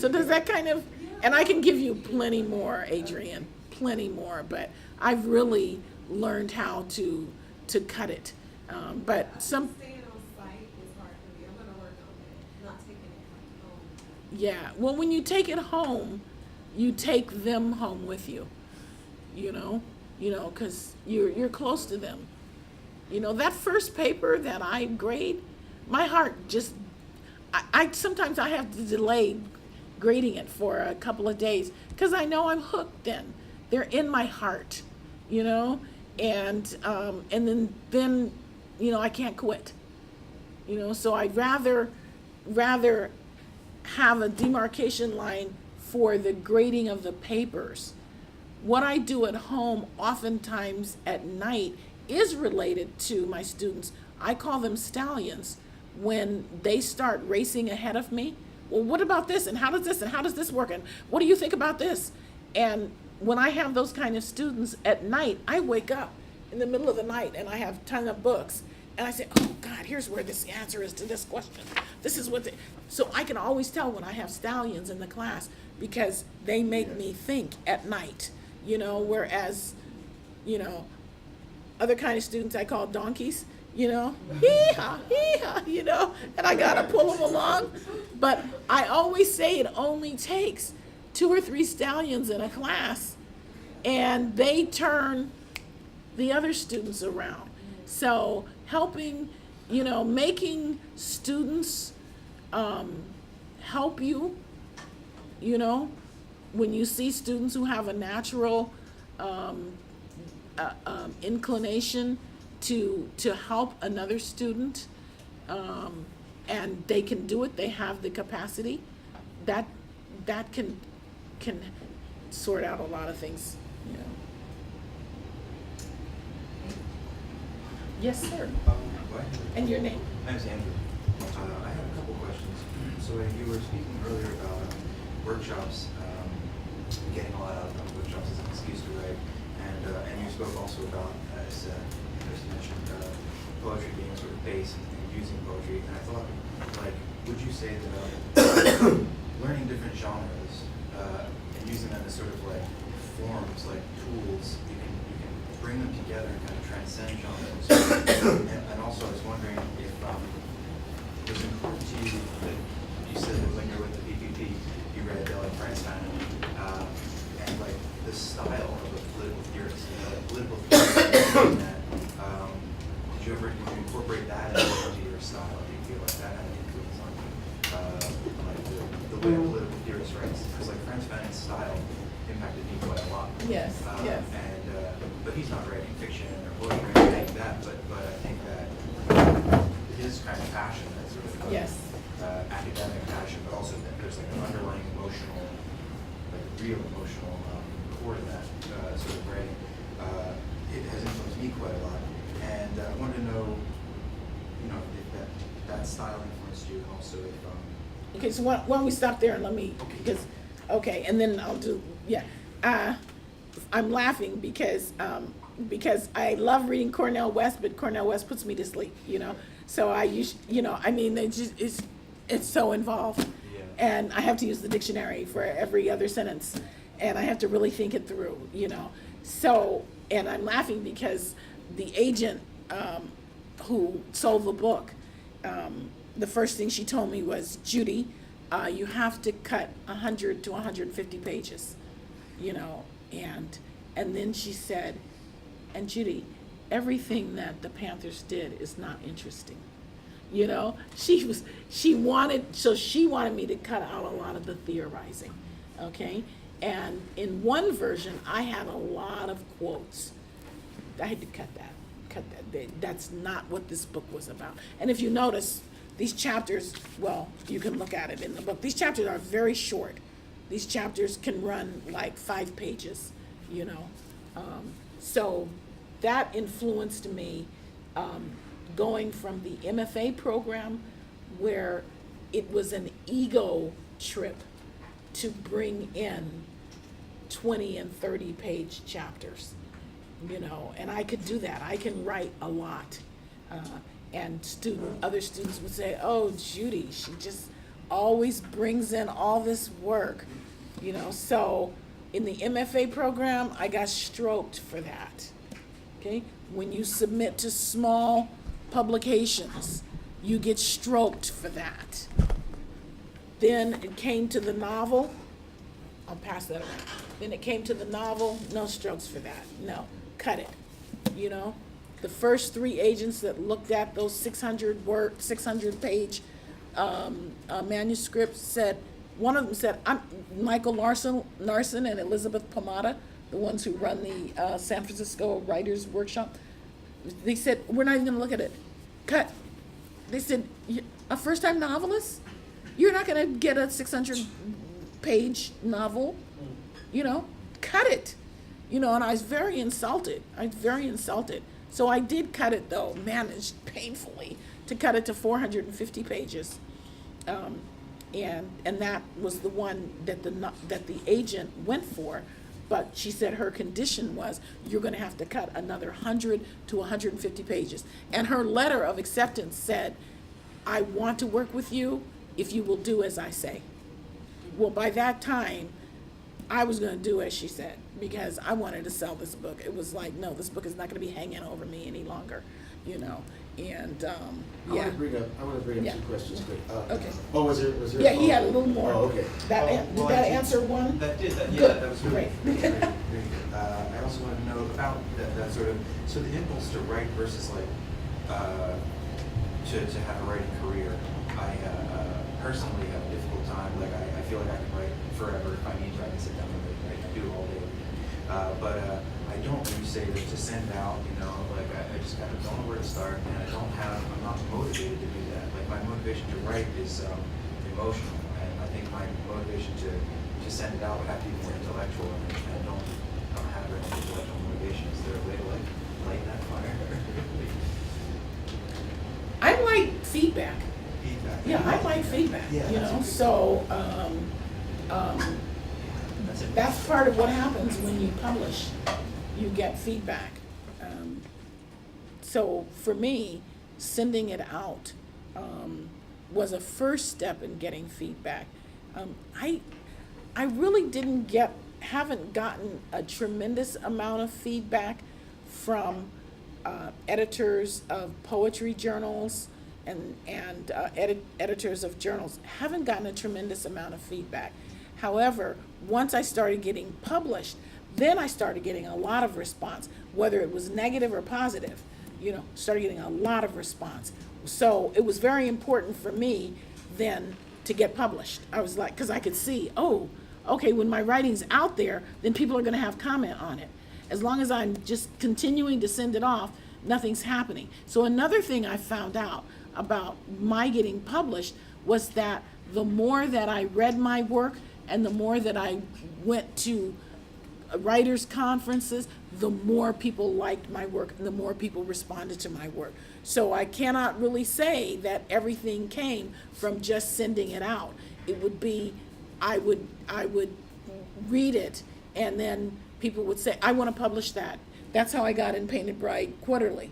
So does that kind of, and I can give you plenty more, Adrian, plenty more, but I've really learned how to cut it. But some, Staying on site is hard for me. I'm gonna work on that. Not taking it home. yeah, well, when you take it home, you take them home with you, because you're close to them. That first paper that I grade, my heart just, I sometimes I have to delay grading it for a couple of days because I know I'm hooked then. They're in my heart, and then I can't quit. So I'd rather have a demarcation line for the grading of the papers. What I do at home oftentimes at night is related to my students. I call them stallions. When they start racing ahead of me, well, what about this? And how does this work? And what do you think about this? And when I have those kind of students at night, I wake up in the middle of the night and I have a ton of books. And I say, oh God, here's where this answer is to this question. This is what so I can always tell when I have stallions in the class because they make me think at night, whereas, other kind of students I call donkeys, hee-haw, hee-haw, and I gotta pull them along. But I always say it only takes 2 or 3 stallions in a class and they turn the other students around. So helping, making students help you, when you see students who have a natural inclination to help another student, and they can do it, they have the capacity, that can sort out a lot of things. Yes, sir. And your name? My name's Andrew. I have a couple questions. So you were speaking earlier about workshops, getting a lot out of them, workshops as an excuse to write, and you spoke also about, as you mentioned, poetry being sort of base and using poetry. And I thought, would you say that learning different genres and using them as sort of forms, tools, you can bring them together and kind of transcend genres. and also, I was wondering if it was important to you that you said that when you were with the PPP, you read Franz Fanon, and the style of a political theorist, political theorist. That, did you ever incorporate that into your style? Do you feel like that had an influence on the way a political theorist writes? Because Franz Fanon's style impacted me quite a lot. Yes, yes. But he's not writing fiction or poetry or anything like that. But I think that his kind of passion, that sort of yes. Academic passion, but also that there's an underlying emotional, real emotional core to that sort of writing. It has influenced me quite a lot, and I wanted to know, if that style influenced you, and also if. Okay, so why don't we stop there and let me, and then I'll do, I'm laughing because I love reading Cornell West, but Cornell West puts me to sleep, So it's so involved. Yeah. And I have to use the dictionary for every other sentence, and I have to really think it through, So, and I'm laughing because the agent who sold the book, the first thing she told me was, Judy, you have to cut 100 to 150 pages, and then she said, and Judy, everything that the Panthers did is not interesting. She wanted me to cut out a lot of the theorizing, okay? And in one version, I had a lot of quotes. I had to cut that. That's not what this book was about. And if you notice, these chapters, well, you can look at it in the book. These chapters are very short. These chapters can run 5 pages, So that influenced me going from the MFA program, where it was an ego trip to bring in 20 and 30 page chapters, and I could do that. I can write a lot. And other students would say, oh, Judy, she just always brings in all this work, you know. So in the MFA program, I got stroked for that. Okay? When you submit to small publications, you get stroked for that. Then it came to the novel. I'll pass that around. Then it came to the novel, no strokes for that. No, cut it. You know, the first 3 agents that looked at those 600-page manuscripts said, one of them said, I'm Michael Larson and Elizabeth Pomada, the ones who run the San Francisco Writers Workshop. They said, we're not even gonna look at it. Cut. They said, a first-time novelist? You're not gonna get a 600-page novel, you know, cut it. You know, and I was very insulted. So I did cut it though, managed painfully to cut it to 450 pages. And that was the one that the agent went for, but she said her condition was you're going to have to cut another 100 to 150 pages. And her letter of acceptance said, I want to work with you if you will do as I say. Well, by that time, I was going to do as she said, because I wanted to sell this book. It was like, no, this book is not going to be hanging over me any longer, you know. And I yeah. want to bring up Yeah. 2 questions quick. Okay. Oh, was there? Yeah, he had a little more. Oh, okay. Did that answer one? That did, yeah, Good. that was really Great. very good. I also want to know about that sort of, so the impulse to write versus like, to have a writing career. I personally have a difficult time, like I feel like I can write forever if I need to. I can sit down and write, I can do it all day. But I don't really say that to send out, you know, like I just kind of don't know where to start, and I'm not motivated to do that. Like my motivation to write is emotional, and I think my motivation to send it out would have to be more intellectual, and I don't have any intellectual motivation. Is there a way to like light that fire? I like feedback. Feedback. Yeah, I like feedback, Yeah, you that's know, a good- so That's it. that's part of what happens when you publish. You get feedback. So for me, sending it out was a first step in getting feedback. I really haven't gotten a tremendous amount of feedback from editors of poetry journals and editors of journals. Haven't gotten a tremendous amount of feedback. However, once I started getting published, then I started getting a lot of response, whether it was negative or positive, you know, started getting a lot of response. So it was very important for me then to get published. I was like, because I could see, oh, okay, when my writing's out there, then people are going to have comment on it. As long as I'm just continuing to send it off, nothing's happening. So another thing I found out about my getting published was that the more that I read my work and the more that I went to writers' conferences, the more people liked my work and the more people responded to my work. So I cannot really say that everything came from just sending it out. It would be, I would read it and then people would say, I want to publish that. That's how I got in Painted Bride Quarterly.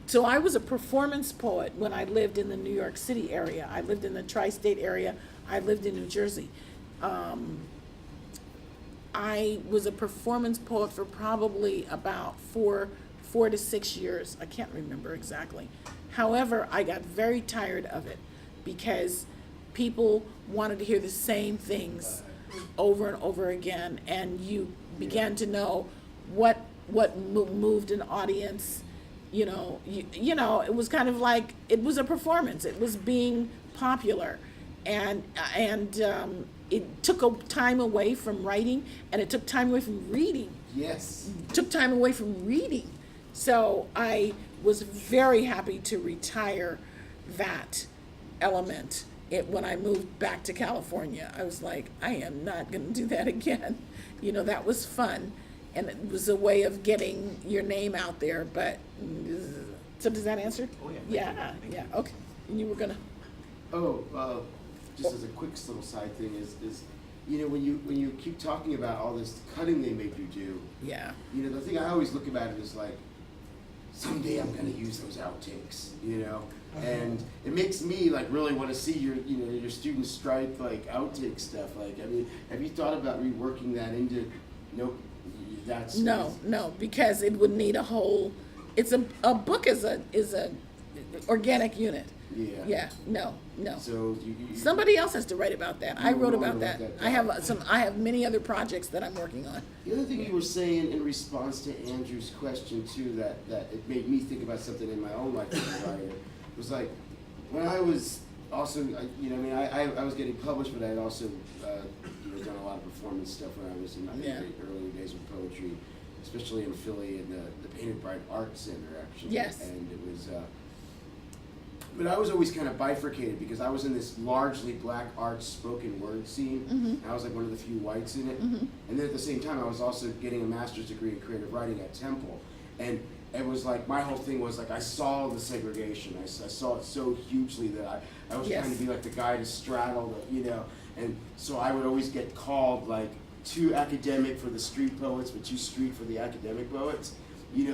So I was a performance poet when I lived in the New York City area. I lived in the tri-state area. I lived in New Jersey. I was a performance poet for probably about four to 6 years. I can't remember exactly. However, I got very tired of it because people wanted to hear the same things over and over again, and you began to know what moved an audience. You know, it was kind of like it was a performance. It was being popular, and it took time away from writing, and it took time away from reading. Yes. Took time away from reading. So I was very happy to retire that element when I moved back to California. I was like, I am not going to do that again. You know, that was fun, and it was a way of getting your name out there. But so does that answer? Oh, yeah. Yeah. Okay. And you were gonna. Just as a quick little side thing is you know, when you keep talking about all this cutting they make you do, Yeah. you know, the thing I always look about it is like, someday I'm gonna use those outtakes, you know? And it makes me like really want to see your, you know, your students stripe like outtake stuff. Like, I mean, have you thought about reworking that into, that's No, because it would need a whole, it's a book is a organic unit. Yeah. No. So you Somebody else has to write about that. I You wrote wanna about write that. that down. I have many other projects that I'm working on. The other thing you were saying in response to Andrew's question too, that it made me think about something in my own life as a writer, was like, when I was also, I was getting published, but I had also, done a lot of performance stuff when I was in my early days with poetry, especially in Philly in the Painted Bride Art Center, actually. Yes. And it was, but I was always kind of bifurcated because I was in this largely black art spoken word scene, and I was like one of the few whites in it. And then at the same time, I was also getting a master's degree in creative writing at Temple. And it was like, my whole thing was like, I saw the segregation. I saw it so hugely that I was trying to be like the guy to straddle the, and so I would always get called like too academic for the street poets, but too street for the academic poets.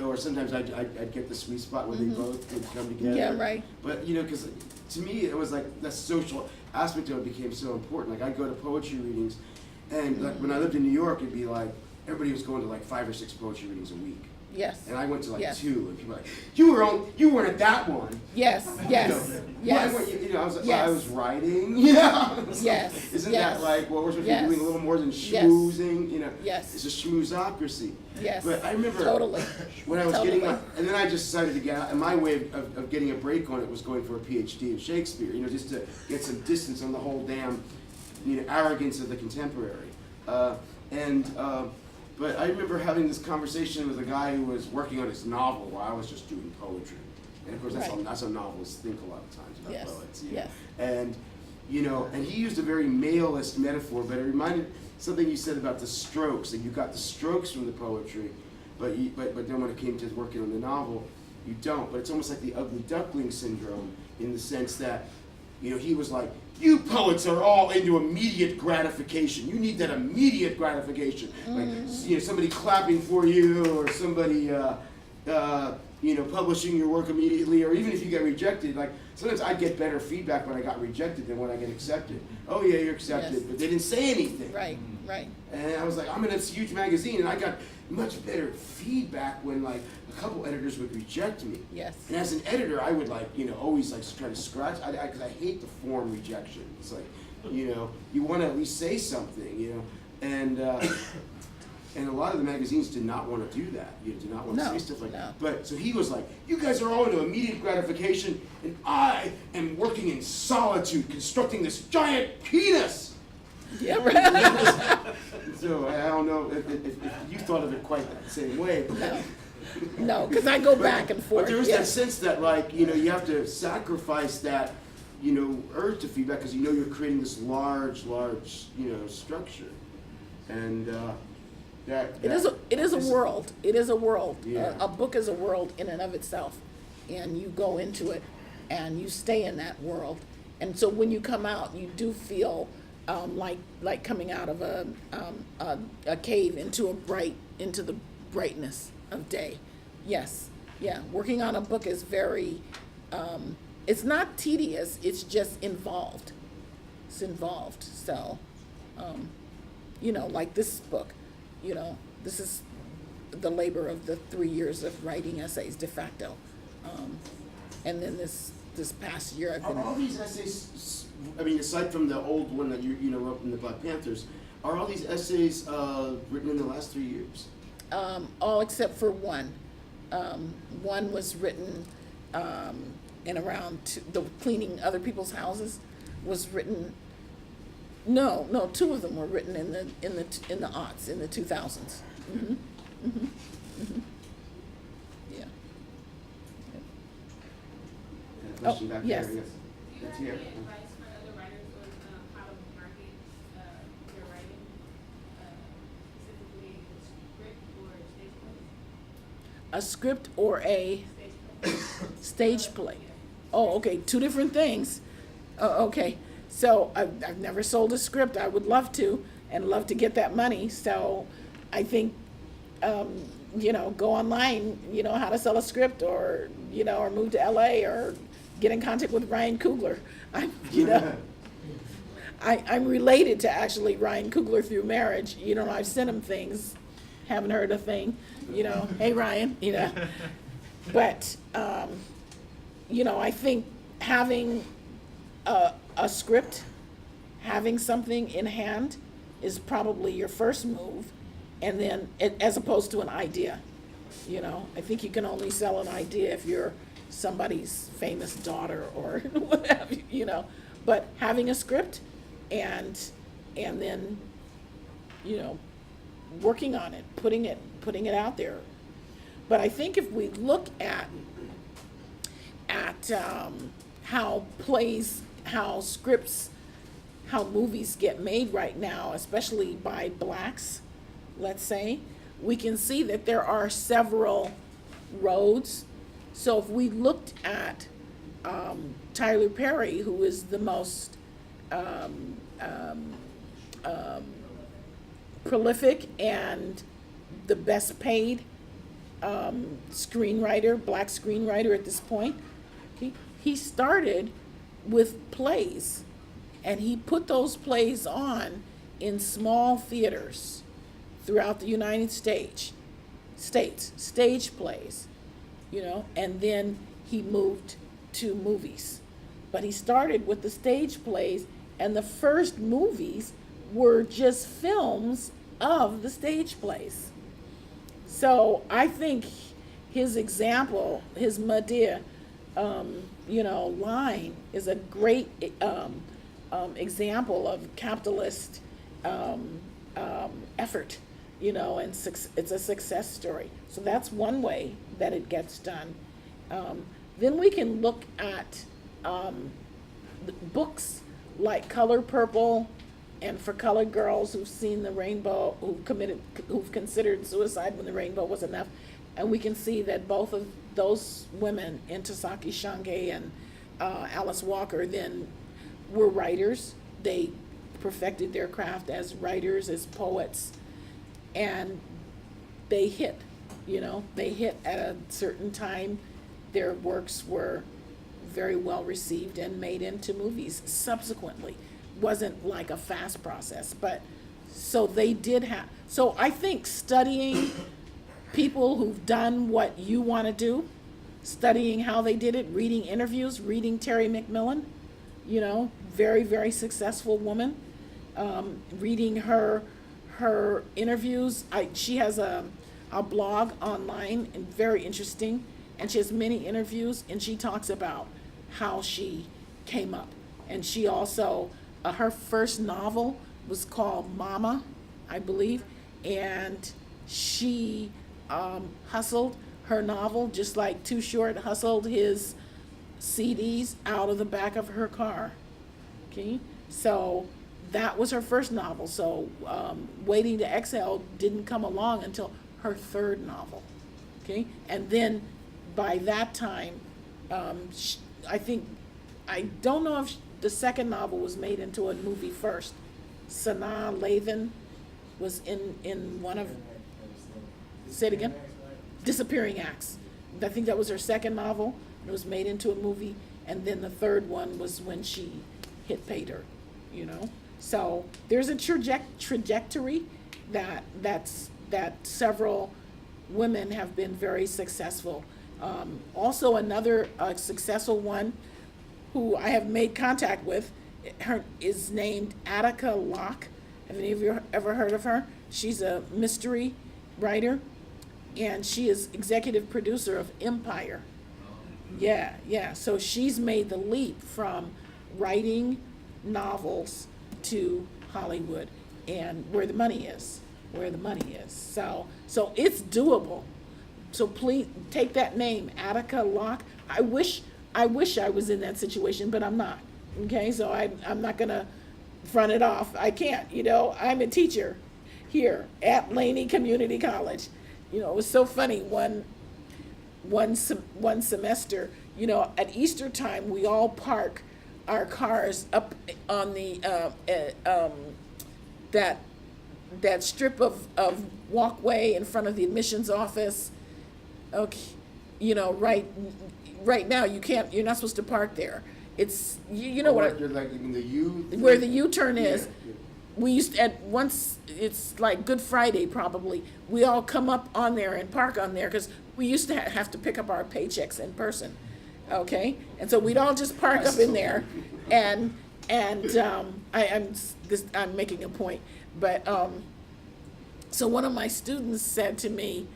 Or sometimes I'd get the sweet spot where they both would come together. Yeah, right. But, because to me, it was like the social aspect of it became so important. Like, I'd go to poetry readings, and like when I lived in New York, it'd be like, everybody was going to like 5 or 6 poetry readings a week. Yes. And I went to like Yes. 2, and people were like, you weren't at that one. Yes. Yes. Why weren't you, I was like, Yes. well, I was writing. Yeah. Yes. Isn't Yes. that like what we're supposed Yes. to be doing a little more than Yes. schmoozing? Yes. It's a schmoozocracy. Yes. But I remember Totally. when I was Totally. getting and then I just decided to get out, and my way of getting a break on it was going for a PhD in Shakespeare, just to get some distance on the whole damn, arrogance of the contemporary. But I remember having this conversation with a guy who was working on his novel while I was just doing poetry. And of course, that's how novelists think a lot of times about Yes. poets. Yes. And, and he used a very maleist metaphor, but it reminded something you said about the strokes, and you got the strokes from the poetry, but then when it came to working on the novel, you don't. But it's almost like the ugly duckling syndrome in the sense that, he was like, you poets are all into immediate gratification. You need that immediate gratification. Like, somebody clapping for you, or somebody, publishing your work immediately, or even if you get rejected. Like, sometimes I get better feedback when I got rejected than when I get accepted. Oh yeah, you're accepted, Yes. but they didn't say anything. Right. And I was like, I'm in this huge magazine, and I got much better feedback when like a couple editors would reject me. Yes. And as an editor, I would like, always like try to scratch, because I hate the form rejection. It's like, you want to at least say something, and a lot of the magazines did not want to do that. Did not want to say stuff like that. But so he was like, you guys are all into immediate gratification, and I am working in solitude, constructing this giant penis. Yeah, right. So I don't know if you thought of it quite that same way. But No, because I go back and forth. But there is yes. that sense that, like, you have to sacrifice that, urge to feedback, because you're creating this large, structure, and It is a world. It is a world. Yeah. A book is a world in and of itself, and you go into it, and you stay in that world. And so when you come out, you do feel like coming out of a cave into the brightness of day. Yes, yeah. Working on a book is very. It's not tedious. It's just involved. It's involved. So, like this book. This is the labor of the 3 years of writing essays de facto. And then this past year I've been... Are all these essays, aside from the old one that you wrote in the Black Panthers, are all these essays written in the last 3 years? All except for one. One was written in around the cleaning other people's houses was written... No, 2 of them were written in the aughts, in the 2000s. Yeah. Question back yes. there, yes. Do you That's have here. any advice for other writers on how to market your writing, specifically a script or A stage play? script or a Stage play. stage play. Oh, okay, 2 different things. Okay, so I've never sold a script. I would love to, and love to get that money. So I think go online, how to sell a script, or or move to LA, or get in contact with Ryan Coogler. I'm related to actually Ryan Coogler through marriage. I've sent him things, haven't heard a thing, hey Ryan, But, I think having a script, having something in hand is probably your first move, and then, as opposed to an idea. I think you can only sell an idea if you're somebody's famous daughter or what have you, But having a script and then, working on it, putting it out there. But I think if we look at how plays, how scripts, how movies get made right now, especially by blacks, let's say, we can see that there are several roads. So if we looked at Tyler Perry, who is the most prolific and the best paid screenwriter, black screenwriter at this point, he started with plays, and he put those plays on in small theaters throughout the United States, stage plays, and then he moved to movies. But he started with the stage plays, and the first movies were just films of the stage plays. So I think his example, his Madea, line is a great example of capitalist effort, and it's a success story. So that's one way that it gets done. Then we can look at books like Color Purple, and for colored girls who've seen the rainbow, who've considered suicide when the rainbow was enough. And we can see that both of those women, Intisaki Shange and Alice Walker, then were writers. They perfected their craft as writers, as poets, and they hit, they hit at a certain time. Their works were very well received and made into movies subsequently. Wasn't like a fast process, but so they did have. So I think studying people who've done what you want to do, studying how they did it, reading interviews, reading Terry McMillan, very, very successful woman, reading her interviews. She has a blog online, and very interesting, and she has many interviews, and she talks about how she came up. And she also, her first novel was called Mama, I believe, and she hustled her novel just like Too Short hustled his CDs out of the back of her car. Okay, so that was her first novel. So Waiting to Exhale didn't come along until her third novel. Okay, and then by that time, I don't know if the second novel was made into a movie first. Sanaa Lathan was in one of, say it again? Disappearing Acts. I think that was her second novel. It was made into a movie, and then the third one was when she hit pay dirt, So there's a trajectory that several women have been very successful. Also another successful one who I have made contact with, her is named Attica Locke. Have any of you ever heard of her? She's a mystery writer, and she is executive producer of Empire. Yeah. So she's made the leap from writing novels to Hollywood, and where the money is. So it's doable. So please take that name, Attica Locke. I wish I was in that situation, but I'm not. Okay, so I'm not gonna front it off. I can't. I'm a teacher here at Laney Community College. It was so funny. One semester, at Easter time, we all park our cars up on the that that strip of walkway in front of the admissions office. Okay, you know, right now you're not supposed to park there. It's, you know what, You're like in the U. where the U-turn is. Yeah. We used to, at once, it's like Good Friday probably, we all come up on there and park on there, because we used to have to pick up our paychecks in person, okay? And so we'd all just park up in there, and I'm making a point, but, so one of my students said to me,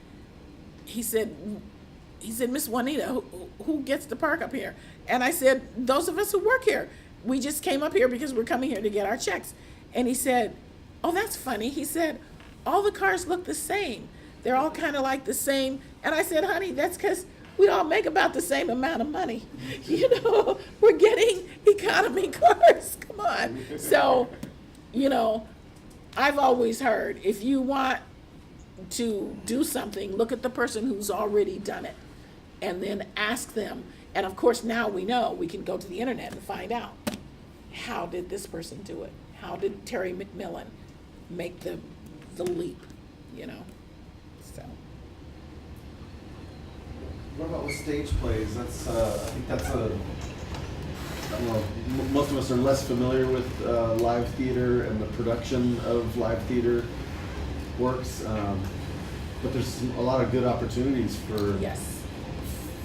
he said, Miss Juanita, who gets to park up here? And I said, those of us who work here. We just came up here because we're coming here to get our checks. And he said, oh, that's funny. He said, all the cars look the same. They're all kind of like the same. And I said, honey, that's because we all make about the same amount of money. You know, we're getting economy cars. Come on. So, you know, I've always heard, if you want to do something, look at the person who's already done it and then ask them. And of course, now we know we can go to the internet and find out, how did this person do it? How did Terry McMillan make the leap, you know? So. What about with stage plays? That's I think that's a, I don't know, most of us are less familiar with live theater and the production of live theater works, but there's a lot of good opportunities for. Yes.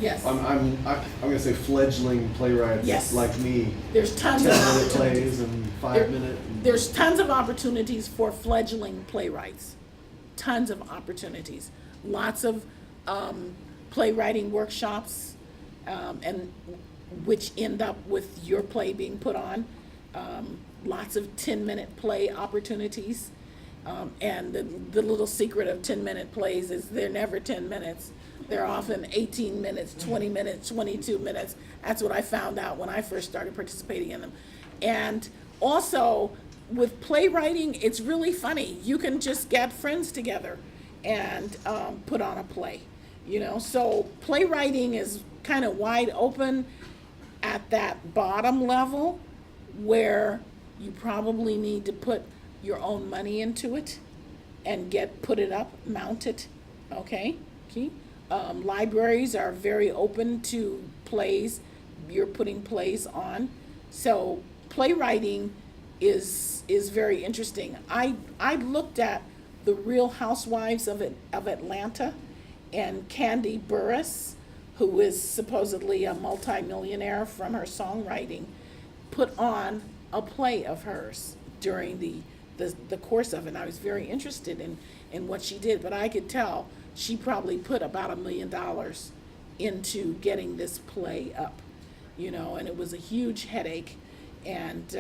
Yes. I'm gonna say fledgling playwrights Yes. like me. There's tons of 10-minute opportunities. plays and 5-minute. There's tons of opportunities for fledgling playwrights. Tons of opportunities. Lots of playwriting workshops, and which end up with your play being put on. Lots of 10-minute play opportunities. And the little secret of 10-minute plays is they're never 10 minutes. They're often 18 minutes, 20 minutes, 22 minutes. That's what I found out when I first started participating in them. And also, with playwriting, it's really funny. You can just get friends together and put on a play, you know? So playwriting is kind of wide open at that bottom level where you probably need to put your own money into it and put it up, mount it, okay? Libraries are very open to plays. You're putting plays on. So playwriting is very interesting. I looked at The Real Housewives of Atlanta, and Candy Burris, who is supposedly a multimillionaire from her songwriting, put on a play of hers during the course of it. And I was very interested in what she did, but I could tell she probably put about $1 million into getting this play up, you know, and it was a huge headache, and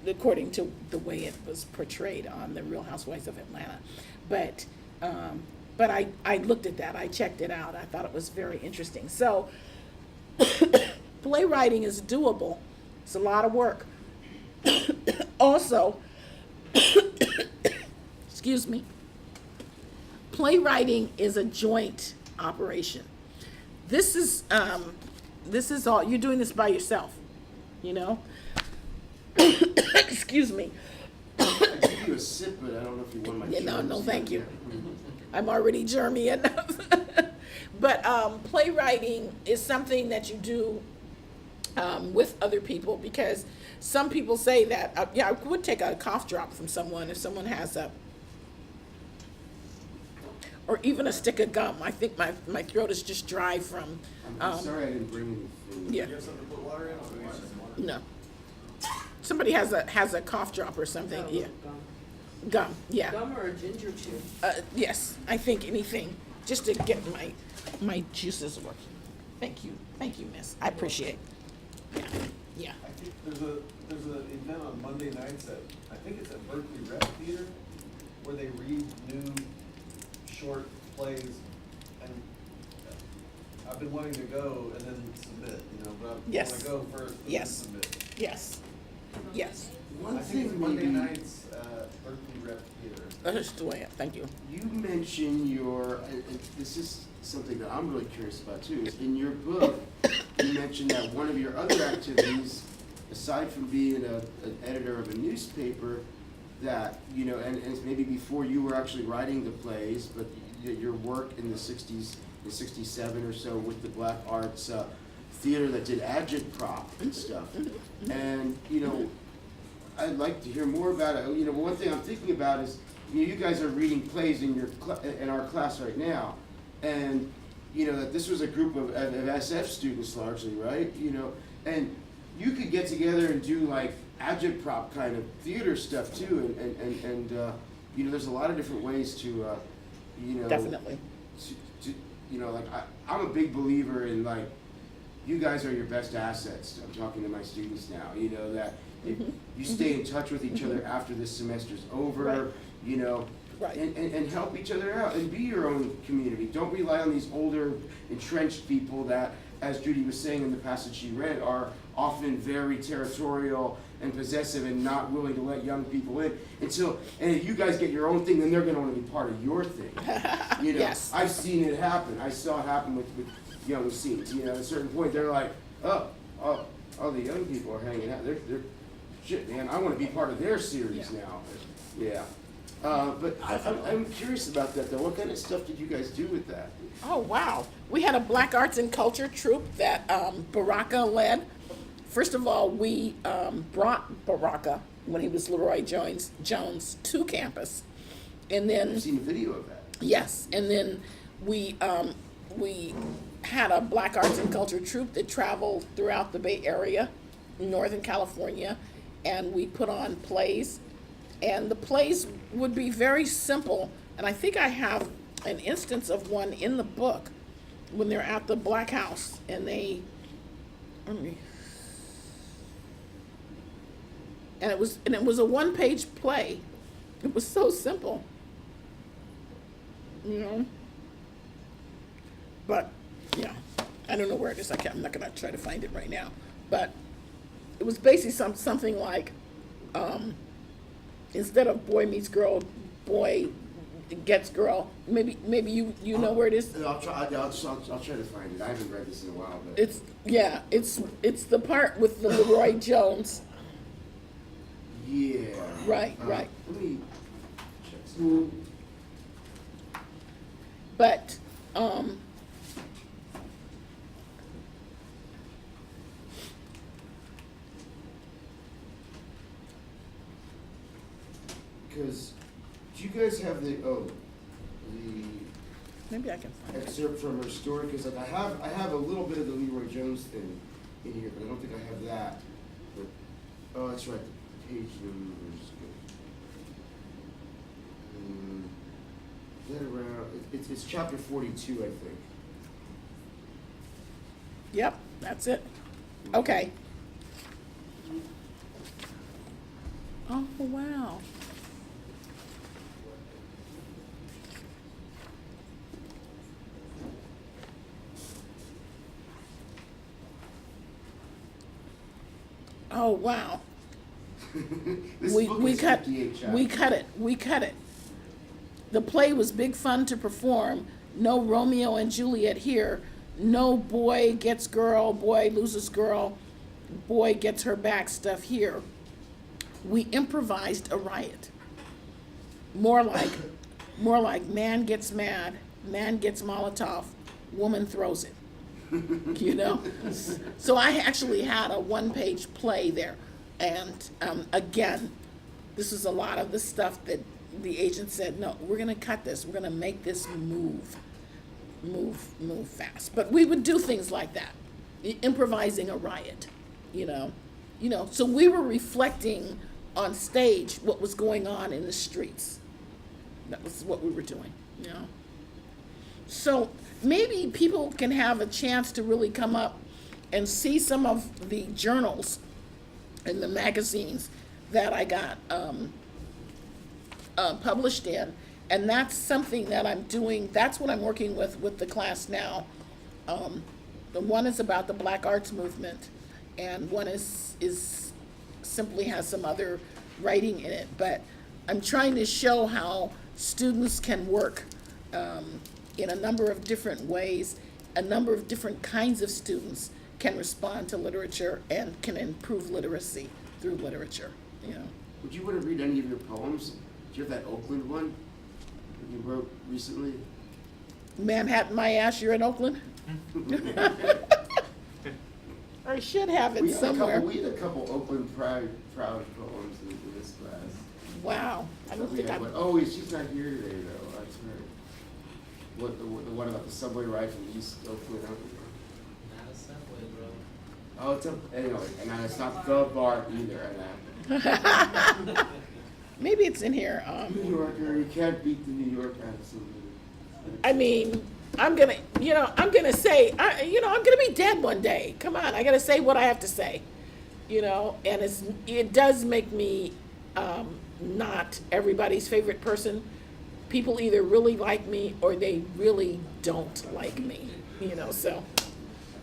according to the way it was portrayed on The Real Housewives of Atlanta. But I looked at that, I checked it out, I thought it was very interesting. So playwriting is doable. It's a lot of work. Also, excuse me, playwriting is a joint operation. This is all, you're doing this by yourself, you know? Excuse me. I give you a sip, but I don't know if you want my Yeah, no, germs. thank you. I'm already germy enough. But playwriting is something that you do with other people, because some people say that, I would take a cough drop from someone if someone has or even a stick of gum. I think my throat is just dry from. I'm sorry I didn't bring anything. Yeah. You have something to put water in? No. Somebody has a cough drop or something. Yeah. Gum. Yeah. Gum or a ginger chew? Yes. I think anything just to get my juices working. Thank you, Miss. I appreciate it. Yeah. I think there's an event on Monday nights I think it's at Berkeley Rep Theater, where they read new short plays, and I've been wanting to go and then submit, you know, but I Yes. want to go first and then Yes. submit. Yes. Yes. One I think it's thing Monday maybe, nights at Berkeley Rep Theater. That's the way. Thank you. you mentioned and this is something that I'm really curious about too, is in your book, you mentioned that one of your other activities, aside from being an editor of a newspaper, that, you know, and maybe before you were actually writing the plays, but your work in the 60s, in 67 or so with the Black Arts Theater that did agitprop and stuff. And, you know, I'd like to hear more about it. You know, one thing I'm thinking about is, you guys are reading plays in in our class right now, and you know that this was a group of SF students largely, right? You know, and you could get together and do like agitprop kind of theater stuff too, and you know, there's a lot of different ways to, you know, Definitely. you know, like I'm a big believer in like, you guys are your best assets. I'm talking to my students now. You know that if you stay in touch with each other after this semester's over. Right. You know, Right. and help each other out and be your own community. Don't rely on these older, entrenched people that, as Judy was saying in the passage she read, are often very territorial and possessive and not willing to let young people in until, and if you guys get your own thing, then they're going to want to be part of your thing. You know, Yes. I've seen it happen. I saw it happen with young scenes. You know, at a certain point, they're like, oh, the young people are hanging out. They're shit, man. I want to be part of their series now. Yeah. But I'm curious about that, though. What kind of stuff did you guys do with that? Oh, wow. We had a Black Arts and Culture troupe that Baraka led. First of all, we brought Baraka, when he was Leroy Jones, to campus. And then, I've seen a video of that. yes, and then we had a Black Arts and Culture troupe that traveled throughout the Bay Area, Northern California, and we put on plays. And the plays would be very simple, and I think I have an instance of one in the book when they're at the Black House, and and it was a one-page play. It was so simple, you know. But yeah, I don't know where it is. I'm not gonna try to find it right now. But it was basically something like. Instead of boy meets girl, boy gets girl. Maybe you know where it is. I'll try to find it. I haven't read this in a while, but It's the part with the Leroy Jones. yeah. Right. Let me check some. But Because do you guys have the maybe I can find it. excerpt from her story? Because like I have a little bit of the Leroy Jones thing in here, but I don't think I have that. But oh, that's right. The page numbers. Is that around? It's chapter 42, I think. Yep, that's it. Okay. Oh wow. Oh wow. This we book we is cut 58 chapters. we cut it. The play was big fun to perform. No Romeo and Juliet here. No boy gets girl, boy loses girl, boy gets her back stuff here. We improvised a riot. More like man gets mad, man gets Molotov, woman throws it. You know? So I actually had a one-page play there. And again, this is a lot of the stuff that the agent said, no, we're going to cut this. We're going to make this move fast. But we would do things like that, improvising a riot, you know. So we were reflecting on stage what was going on in the streets. That was what we were doing, you know. So maybe people can have a chance to really come up and see some of the journals and the magazines that I got published in. And that's something that I'm doing, that's what I'm working with the class now. The one is about the Black Arts Movement, and one is simply has some other writing in it. But I'm trying to show how students can work in a number of different ways. A number of different kinds of students can respond to literature and can improve literacy through literature, you know. would you want to read any of your poems? Do you have that Oakland one that you wrote recently? Manhattan, my ass, you're in Oakland? I should have it somewhere. We had a couple Oakland proud poems in this class. Wow. I don't think I'm. Oh, she's not here today, though. That's right. What the one about the subway ride from East Oakland? Not a subway, bro. Oh, anyway, and it's not the bar either. Maybe it's in here. New Yorker, you can't beat the New York accent. I mean, I'm gonna say, I'm gonna be dead one day. Come on, I gotta say what I have to say, and it does make me not everybody's favorite person. People either really like me or they really don't like me, so.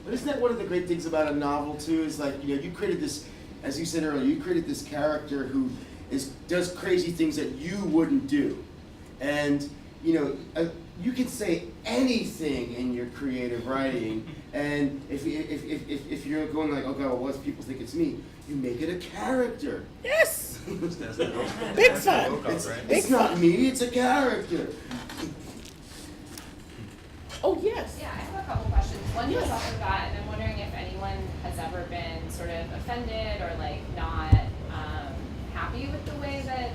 But isn't that one of the great things about a novel too? Is like, you created this, as you said earlier, you created this character who does crazy things that you wouldn't do, and you can say anything in your creative writing, and if you're going like, okay, well, what people think it's me, you make it a character. Yes. Big fun. It's not me, it's a character. Oh, yes. Yeah, I have a couple questions. One Yes. goes off of that, and I'm wondering if anyone has ever been sort of offended or like not happy with the way that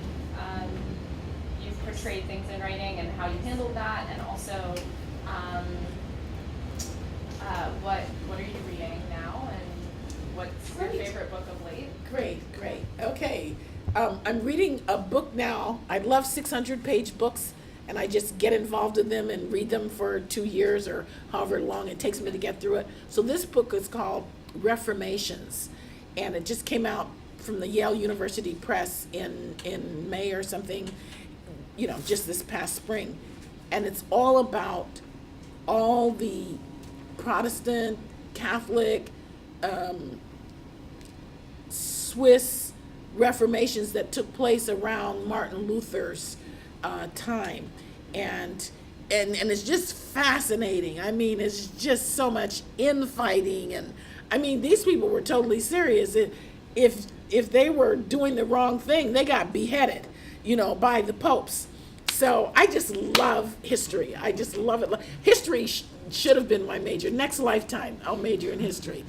you've portrayed things in writing and how you handled that, and also what are you reading now, and what's your Great. favorite book of late? Great. Okay. I'm reading a book now. I love 600-page books, and I just get involved in them and read them for 2 years or however long it takes me to get through it. So this book is called Reformations, and it just came out from the Yale University Press in May or something, just this past spring. And it's all about all the Protestant, Catholic, Swiss reformations that took place around Martin Luther's time, and it's just fascinating. I mean, it's just so much infighting, and I mean, these people were totally serious. If they were doing the wrong thing, they got beheaded, by the popes. So I just love history. I just love it. History should have been my major. Next lifetime, I'll major in history,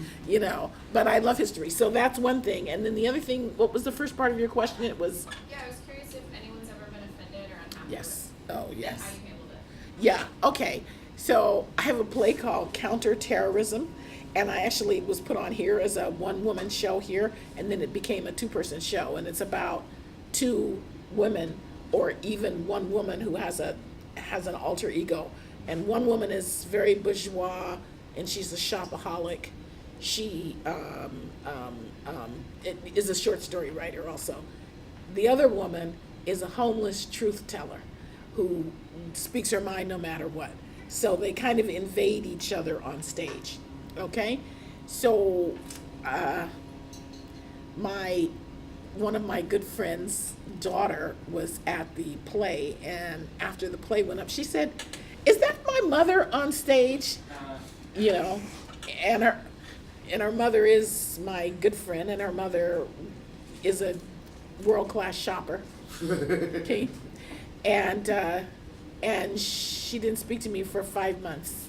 But I love history. So that's one thing. And then the other thing, what was the first part of your question? It was? Yeah, I was curious if anyone's ever been offended or unhappy Yes. with Oh, yes. how you handled it. Yeah, okay. So I have a play called Counterterrorism, and I actually was put on here as a one-woman show here, and then it became a two-person show, and it's about two women or even one woman who has an alter ego. And one woman is very bourgeois, and she's a shopaholic. She is a short story writer also. The other woman is a homeless truth teller who speaks her mind no matter what. So they kind of invade each other on stage, okay? So one of my good friend's daughter was at the play, and after the play went up, she said, "Is that my mother on stage?" And her mother is my good friend, and her mother is a world-class shopper. Okay, and she didn't speak to me for 5 months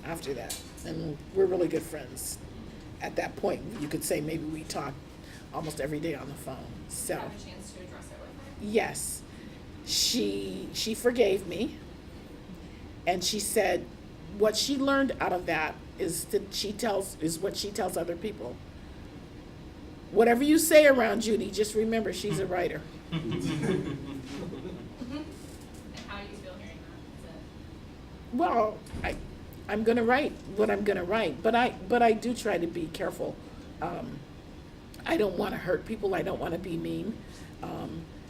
after that, and we're really good friends. At that point, you could say maybe we talk almost every day on the phone. So Have a chance to address it with her? yes, she forgave me, and she said what she learned out of that is what she tells other people. Whatever you say around Judy, just remember she's a writer. And how do you feel hearing that? Is it Well, I'm gonna write what I'm gonna write, but I do try to be careful. I don't want to hurt people. I don't want to be mean.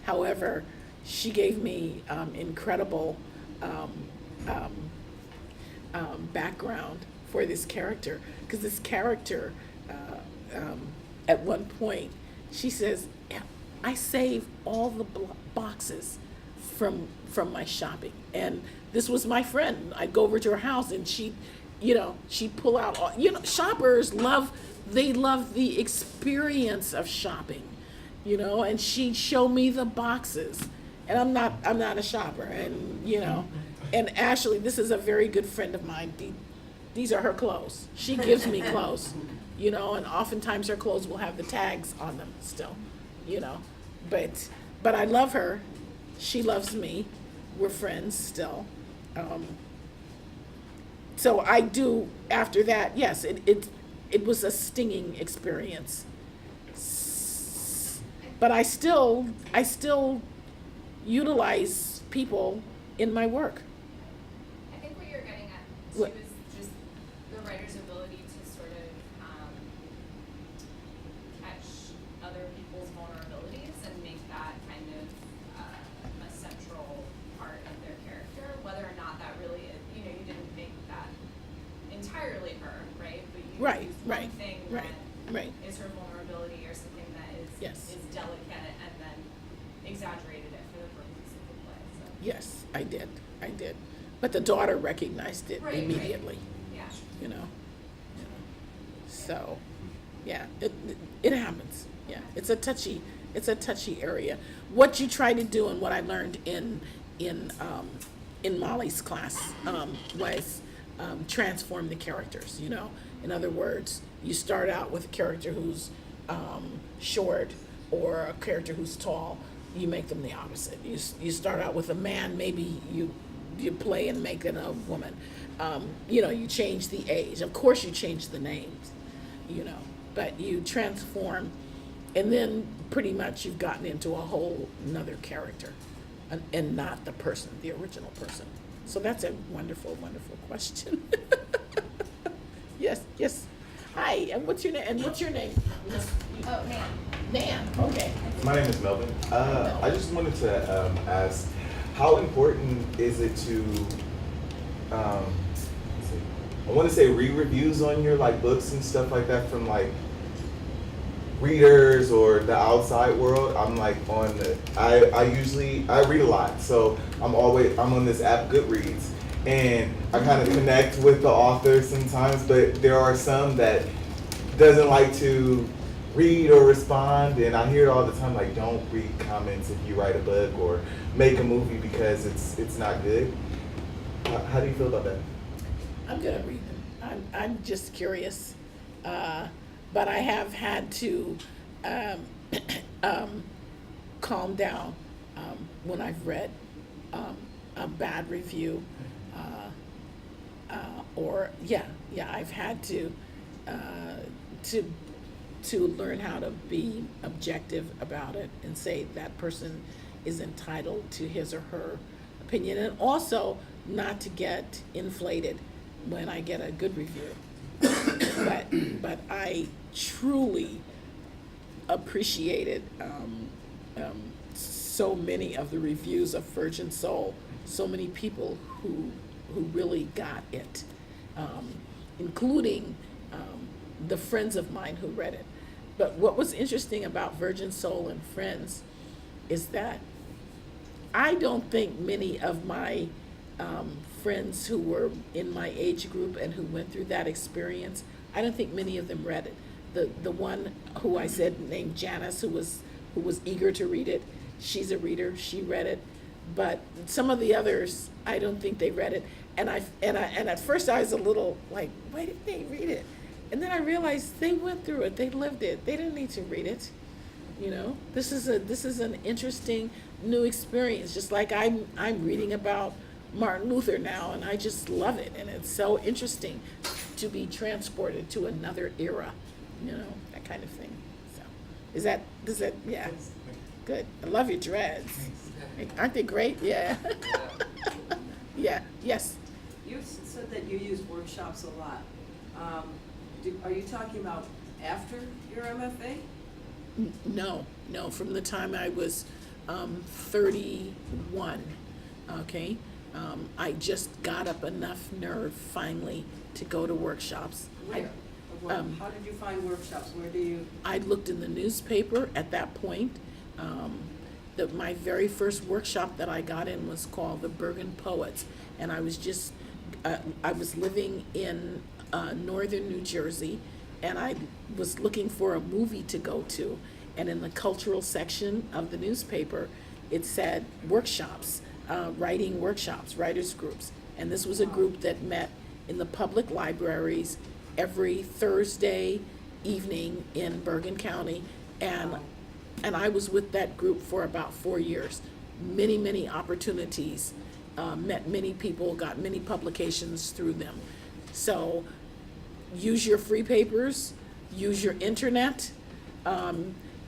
However, she gave me incredible background for this character, because this character, at one point, she says, "I save all the boxes from my shopping," and this was my friend. I'd go over to her house, and she'd pull out all, shoppers love the experience of shopping, you know, and she'd show me the boxes. And I'm not a shopper, and you know, and Ashley, this is a very good friend of mine. These are her clothes. She gives me clothes, you know, and oftentimes her clothes will have the tags on them still, you know. But I love her. She loves me. We're friends still. So I do, after that, yes, it was a stinging experience. But I still utilize people in my work. I think what you're getting at What? too is just the writer's ability to sort of catch other people's vulnerabilities and make that kind of a central part of their character, whether or not that really is, you know, you didn't make that entirely her, right? But you Right, used right, one thing right, that right. is her vulnerability or something that Yes. is delicate and then exaggerated it for the purposes of the play. So. Yes, I did. But the daughter recognized it Right, right. immediately, Yeah. you know. So, yeah, it happens. Yeah, it's a touchy area. What you try to do and what I learned in Molly's class was transform the characters. You know, in other words, you start out with a character who's short or a character who's tall. You make them the opposite. You start out with a man, maybe you play and make it a woman. You know, you change the age. Of course, you change the names. You know, but you transform, and then pretty much you've gotten into a whole another character, and not the person, the original person. So that's a wonderful, wonderful question. Yes. Hi, and what's your name? Oh, man. Nan. Okay. My name is Melvin. I just wanted to ask, how important is it to, let's see, I want to say read reviews on your like books and stuff like that from like readers or the outside world? I'm like on the, I read a lot, so I'm on this app Goodreads, and I kind of connect with the authors sometimes, but there are some that doesn't like to read or respond, and I hear it all the time, like, don't read comments if you write a book or make a movie because it's not good. How do you feel about that? I'm gonna read them. I'm just curious, but I have had to calm down when I've read a bad review, or I've had to learn how to be objective about it and say that person is entitled to his or her opinion, and also not to get inflated when I get a good review. But I truly appreciated so many of the reviews of Virgin Soul, so many people who really got it, including the friends of mine who read it. But what was interesting about Virgin Soul and Friends is that I don't think many of my friends who were in my age group and who went through that experience, I don't think many of them read it. The one who I said named Janice, who was eager to read it, she's a reader, she read it. But some of the others, I don't think they read it. And at first I was a little like, why didn't they read it? And then I realized they went through it, they lived it, they didn't need to read it. You know, this is an interesting new experience. Just like I'm reading about Martin Luther now, and I just love it, and it's so interesting to be transported to another era. You know, that kind of thing. So, does that? Yeah, good. I love your dreads. Aren't they great? Yeah. Yeah. Yes. You said that you use workshops a lot. Are you talking about after your MFA? No. From the time I was 31, okay, I just got up enough nerve finally to go to workshops. Where? How did you find workshops? Where do you? I looked in the newspaper at that point. My very first workshop that I got in was called the Bergen Poets, and I was living in northern New Jersey, and I was looking for a movie to go to, and in the cultural section of the newspaper, it said workshops, writing workshops, writers groups. And this was a group that met in the public libraries every Thursday evening in Bergen County. And I was with that group for about 4 years. Many opportunities, met many people, got many publications through them. So use your free papers, use your internet.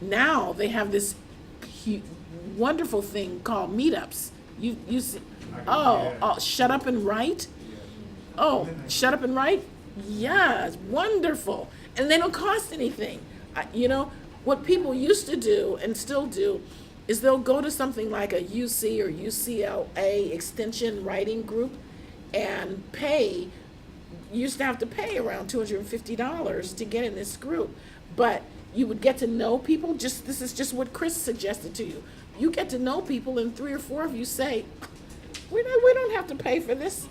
Now they have this wonderful thing called meetups. You see, Shut Up and Write. Oh, Shut Up and Write? Yes, wonderful. And they don't cost anything. What people used to do and still do is they'll go to something like a UC or UCLA extension writing group and pay. You used to have to pay around $250 to get in this group. But you would get to know people. This is just what Chris suggested to you. You get to know people, and 3 or 4 of you say, we don't have to pay for this.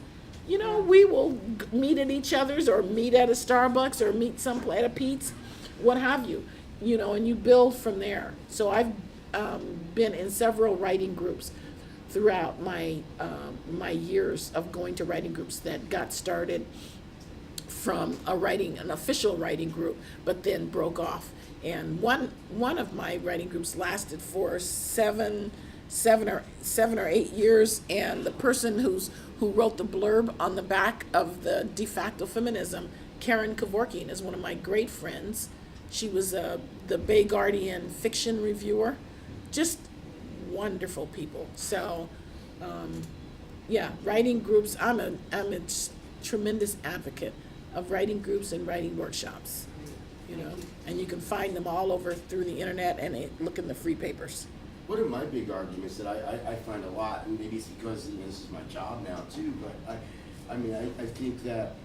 We will meet at each other's, or meet at a Starbucks, or meet someplace at a Pete's, what have you. And you build from there. So I've been in several writing groups throughout my years of going to writing groups that got started from an official writing group, but then broke off. And one of my writing groups lasted for seven or 8 years, and the person who wrote the blurb on the back of the De Facto Feminism, Karen Kevorkian, is one of my great friends. She was the Bay Guardian fiction reviewer. Just wonderful people. So, writing groups. I'm a tremendous advocate of writing groups and writing workshops. And you can find them all over through the internet, and look in the free papers. One of my big arguments that I find a lot, and maybe it's because this is my job now too, but I think that,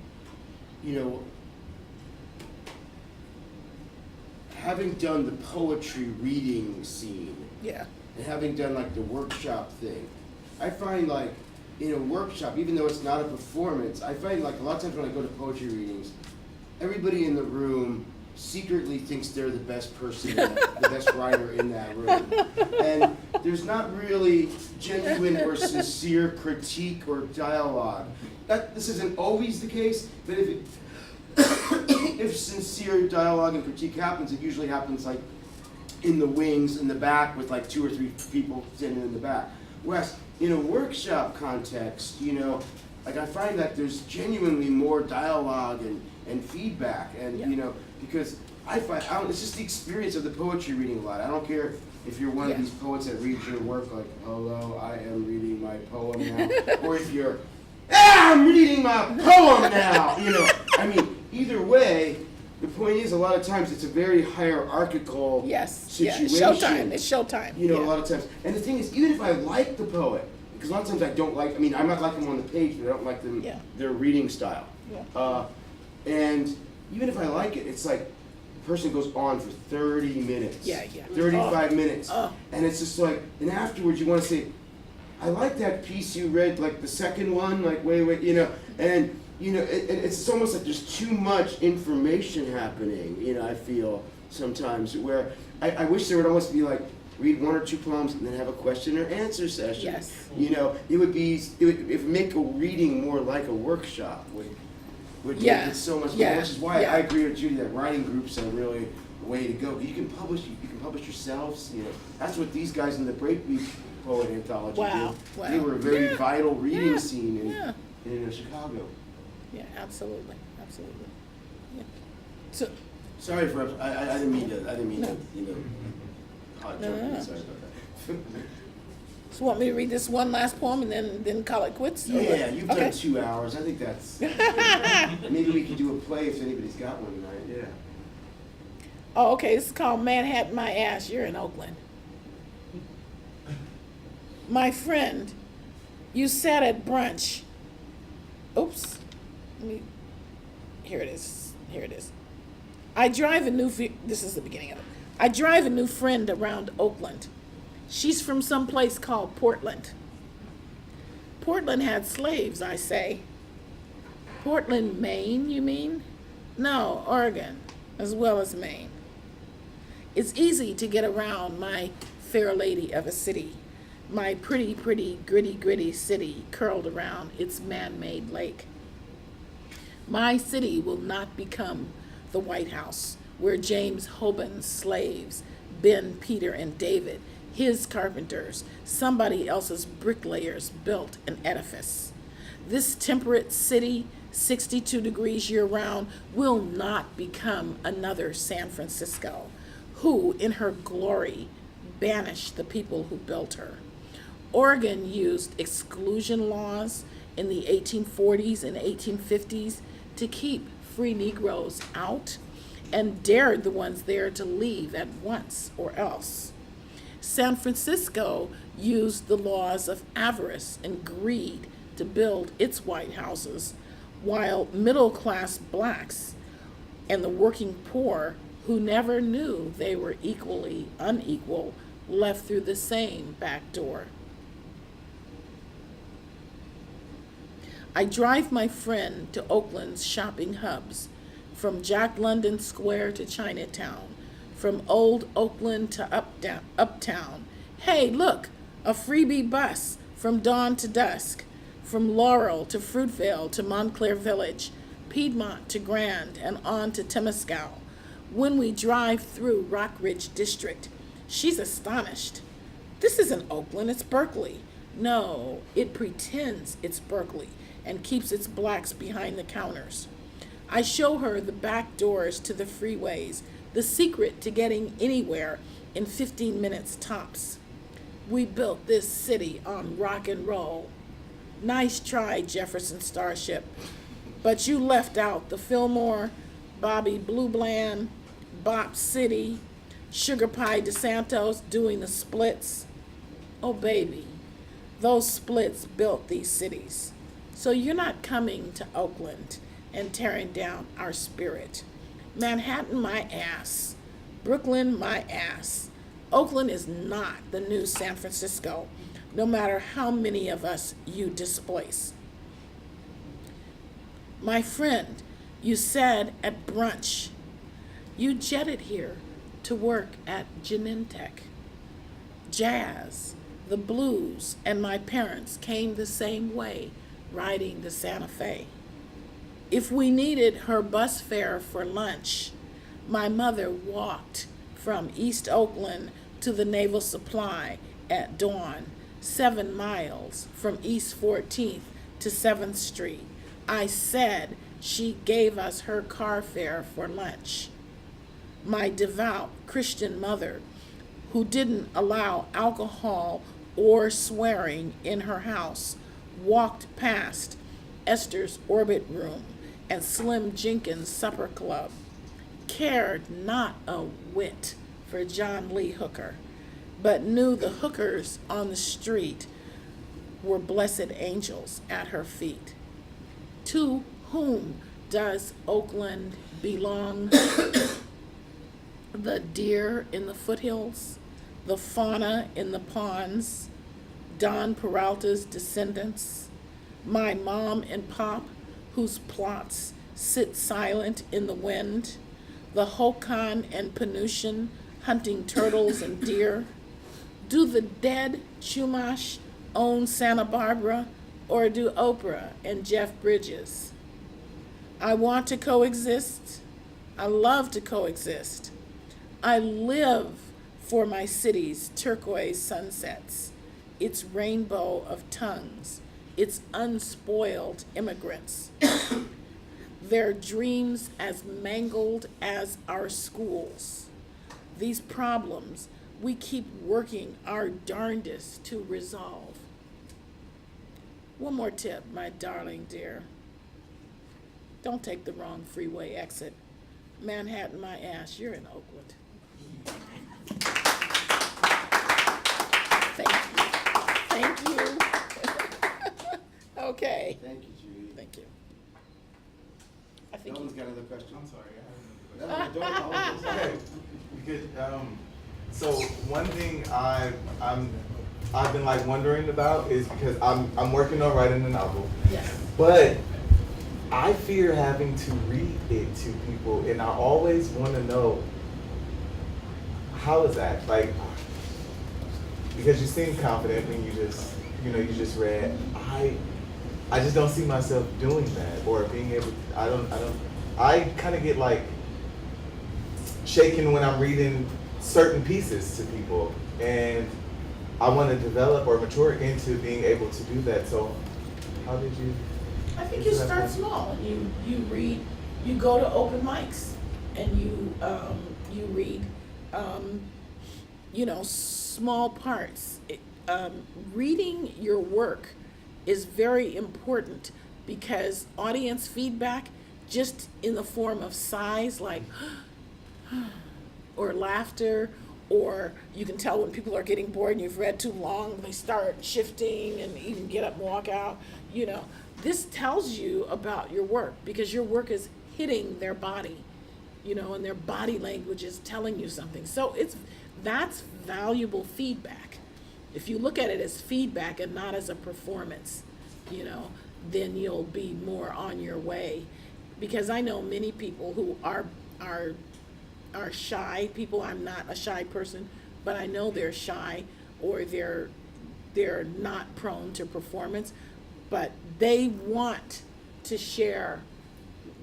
having done the poetry reading scene, Yeah. and having done like the workshop thing, I find like in a workshop, even though it's not a performance, I find like a lot of times when I go to poetry readings, everybody in the room secretly thinks they're the best person, the best writer in that room. And there's not really genuine or sincere critique or dialogue. This isn't always the case, but if sincere dialogue and critique happens, it usually happens like in the wings, in the back, with like 2 or 3 people sitting in the back. Whereas in a workshop context, like I find that there's genuinely more dialogue and feedback, and because I find it's just the experience of the poetry reading a lot. I don't care if you're one of these poets that reads your work like, hello, I am reading my poem now, or if you're, I'm reading my poem now. Either way, the point is, a lot of times it's a very hierarchical situation. It's showtime. A lot of times. And the thing is, even if I like the poet, because a lot of times I don't like, I might like them on the page, but I don't like them, their reading style. Yeah. And even if I like it, it's like the person goes on for 30 minutes. 35 minutes. And it's just like, and afterwards you want to say, I like that piece you read, like the second one, like wait, and it's almost like there's too much information happening, I feel sometimes, where I wish there would almost be like, read 1 or 2 poems and then have a question or answer session. Yes. It would make a reading more like a workshop, would make it so much more, which is why I agree with Judy that writing groups are really the way to go. You can publish yourselves, that's what these guys in the Breakbeat Poet Anthology did. Wow. They were a very vital reading scene in Chicago. Yeah, absolutely. Yeah. So, sorry for I didn't mean to hot jump No. Sorry about that. So want me to read this one last poem and then call it quits? Yeah, you've Okay. done 2 hours. I think that's maybe we could do a play if anybody's got one tonight. Yeah. Oh, okay. This is called Manhattan My Ass. You're in Oakland. My friend, you sat at brunch. Oops. Here it is. This is the beginning of it. I drive a new friend around Oakland. She's from some place called Portland. Portland had slaves, I say. Portland, Maine, you mean? No, Oregon, as well as Maine. It's easy to get around my fair lady of a city, my pretty, pretty, gritty city curled around its man-made lake. My city will not become the White House where James Hoban's slaves, Ben, Peter, and David, his carpenters, somebody else's bricklayers, built an edifice. This temperate city, 62 degrees year-round, will not become another San Francisco, who, in her glory, banished the people who built her. Oregon used exclusion laws in the 1840s and 1850s to keep free Negroes out and dared the ones there to leave at once or else. San Francisco used the laws of avarice and greed to build its white houses, while middle-class blacks and the working poor, who never knew they were equally unequal, left through the same back door. I drive my friend to Oakland's shopping hubs, from Jack London Square to Chinatown, from Old Oakland to Uptown. Hey, look, a freebie bus from dawn to dusk, from Laurel to Fruitvale to Montclair Village, Piedmont to Grand, and on to Temescal. When we drive through Rock Ridge District, she's astonished. This isn't Oakland, it's Berkeley. No, it pretends it's Berkeley and keeps its blacks behind the counters. I show her the back doors to the freeways, the secret to getting anywhere in 15 minutes tops. We built this city on rock and roll. Nice try, Jefferson Starship. But you left out the Fillmore, Bobby Blue Bland, Bop City, Sugar Pie DeSantos doing the splits. Oh, baby, those splits built these cities. So you're not coming to Oakland and tearing down our spirit. Manhattan, my ass. Brooklyn, my ass. Oakland is not the new San Francisco, no matter how many of us you displace. My friend, you said at brunch, you jetted here to work at Genentech. Jazz, the blues, and my parents came the same way, riding the Santa Fe. If we needed her bus fare for lunch, my mother walked from East Oakland to the Naval Supply at dawn, 7 miles from East 14th to 7th Street. I said she gave us her car fare for lunch. My devout Christian mother, who didn't allow alcohol or swearing in her house, walked past Esther's Orbit Room and Slim Jenkins' Supper Club, cared not a whit for John Lee Hooker, but knew the hookers on the street were blessed angels at her feet. To whom does Oakland belong? The deer in the foothills, the fauna in the ponds, Don Peralta's descendants, my mom and pop, whose plots sit silent in the wind, the Hokan and Penutian hunting turtles and deer. Do the dead Chumash own Santa Barbara, or do Oprah and Jeff Bridges? I want to coexist. I love to coexist. I live for my city's turquoise sunsets, its rainbow of tongues, its unspoiled immigrants, their dreams as mangled as our schools. These problems we keep working our darndest to resolve. One more tip, my darling dear. Don't take the wrong freeway exit. Manhattan, my ass, you're in Oakland. Thank you. Okay. Thank you, Judy. Thank you. I think No one's got another question? I'm sorry, I have another No, don't. question. Okay, because so one thing I've been like wondering about is because I'm working on writing a novel, Yes. but I fear having to read it to people, and I always want to know how is that? Like, because you seem confident when you just, you just read. I just don't see myself doing that or being able. I kind of get like shaken when I'm reading certain pieces to people, and I want to develop or mature into being able to do that. So, how did you? I think you start small. You read, you go to open mics, and you read, small parts. Reading your work is very important because audience feedback, just in the form of sighs like, or laughter, or you can tell when people are getting bored and you've read too long, they start shifting and even get up and walk out. This tells you about your work because your work is hitting their body, and their body language is telling you something. So that's valuable feedback. If you look at it as feedback and not as a performance, then you'll be more on your way. Because I know many people who are shy people. I'm not a shy person, but I know they're shy or they're not prone to performance, but they want to share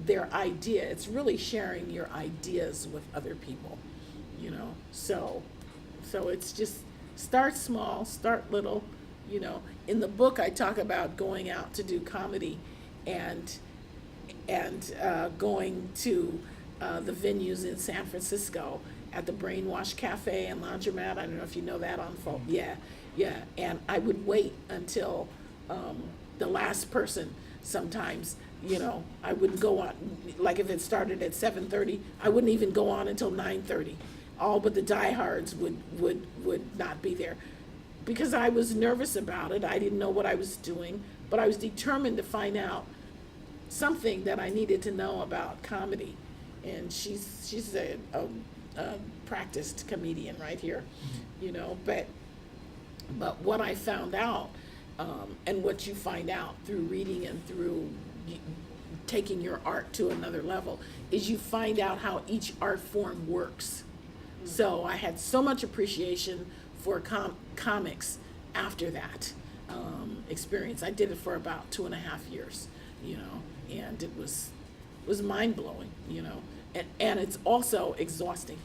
their idea. It's really sharing your ideas with other people, So it's just start small, start little, In the book, I talk about going out to do comedy and going to the venues in San Francisco at the Brainwash Cafe and Laundromat. I don't know if you know that on phone. Yeah. And I would wait until the last person sometimes. I wouldn't go on, like if it started at 7:30, I wouldn't even go on until 9:30. All but the diehards would not be there because I was nervous about it. I didn't know what I was doing, but I was determined to find out something that I needed to know about comedy. And she's a practiced comedian right here, but what I found out, and what you find out through reading and through taking your art to another level, is you find out how each art form works. So I had so much appreciation for comics after that experience. I did it for about 2.5 years, and it was mind-blowing, and it's also exhausting.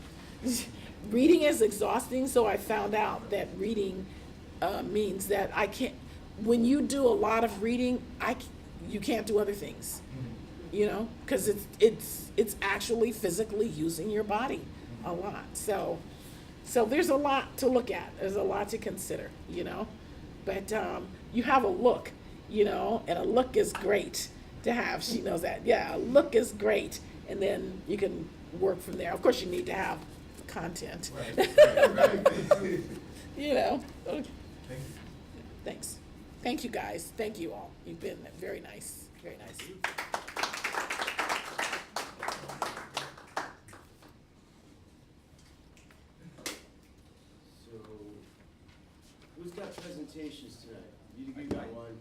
Reading is exhausting, so I found out that reading means that I can't, when you do a lot of reading, you can't do other things, because it's actually physically using your body a lot. So there's a lot to look at. There's a lot to consider, but you have a look, and a look is great to have. She knows that. Yeah, a look is great, and then you can work from there. Of course, you need to have content. Right. Okay. Thanks. Thank you, guys. Thank you all. You've been very nice. Very nice. So, who's got presentations tonight? You got one.